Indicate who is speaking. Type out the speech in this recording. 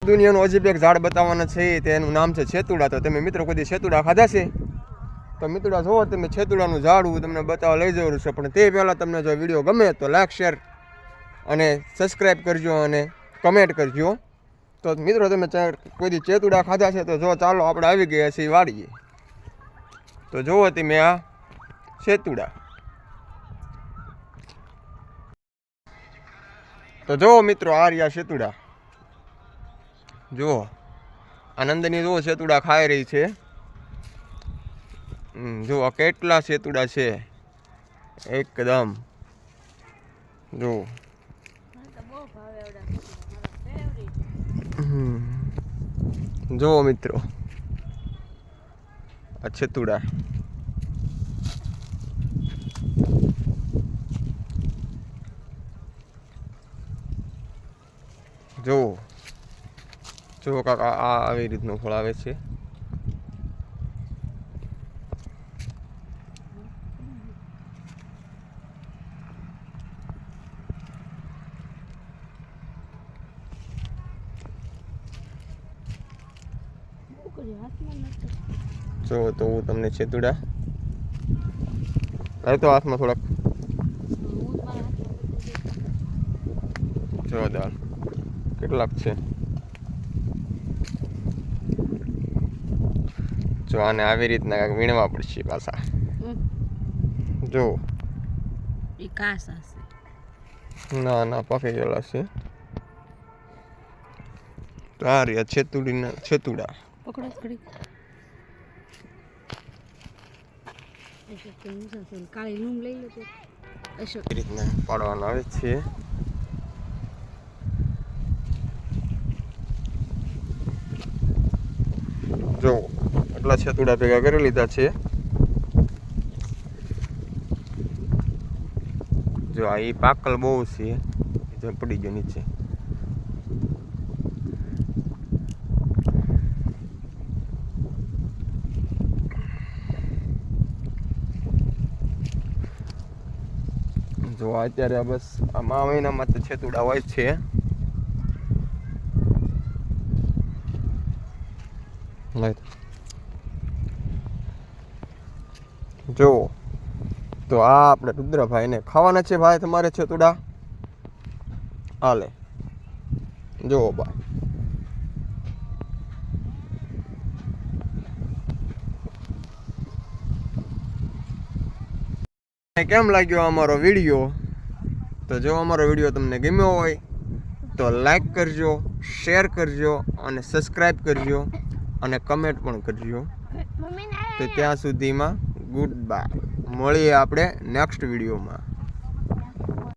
Speaker 1: દુનિયાનું અજીબ એક ઝાડ બતાવવાના છે તેનું નામ છે છેતુડા. તો તમે મિત્રો કોઈ છેતુડા ખાધા છે? તો મિત્રો જુઓ તમે છેતુડાનું ઝાડ હું તમને બતાવવા લઈ જવાનું છે, પણ તે પહેલાં તમને જો વિડીયો ગમે તો લાઈક શેર અને સબસ્ક્રાઈબ કરજો અને કમેન્ટ કરજો. તો મિત્રો તમે કોઈ ચેતુડા ખાધા છે તો જો ચાલો આપણે આવી ગયા છીએ વાડીએ. તો જુઓ તમે આ છેતુડા. તો જુઓ મિત્રો આ રહ્યા છેતુડા. જુઓ આનંદની જુઓ છેતુડા ખાઈ રહી છે. જુઓ કેટલા છેતુડા છે એકદમ. જુઓ જુઓ મિત્રો આ છેતુડા. જુઓ જુઓ કાકા આ આવી રીતનું ફળ આવે છે. જો તો હું તમને છેતુડા તો હાથમાં થોડાક જોરદાર કેટલાક છે. જો આને આવી રીતના કાંઈક વીણવા પડશે પાછા. જો ના ના પાકી ગયેલા છે. તો આ રહ્યા છેતુડા. રીતના પાડવાના આવે છે. જો એટલા છેતુડા ભેગા કરી લીધા છે. જો આ પાકલ બહુ છે, જે પડી ગયો નીચે. જો અત્યારે બસ આ મહિનામાં તો છેતુડા હોય છે. જો તો આ આપણે રુદ્રભાઈ ને ખાવાના છે. ભાઈ તમારે છેતુડા હાલે. જો ભાઈ કેમ લાગ્યો અમારો વિડીયો? તો જો અમારો વિડીયો તમને ગમ્યો હોય તો લાઈક કરજો, શેર કરજો અને સબસ્ક્રાઈબ કરજો અને કમેન્ટ પણ કરજો. તો ત્યાં સુધીમાં ગુડ બાય. મળીએ આપણે નેક્સ્ટ વિડીયોમાં.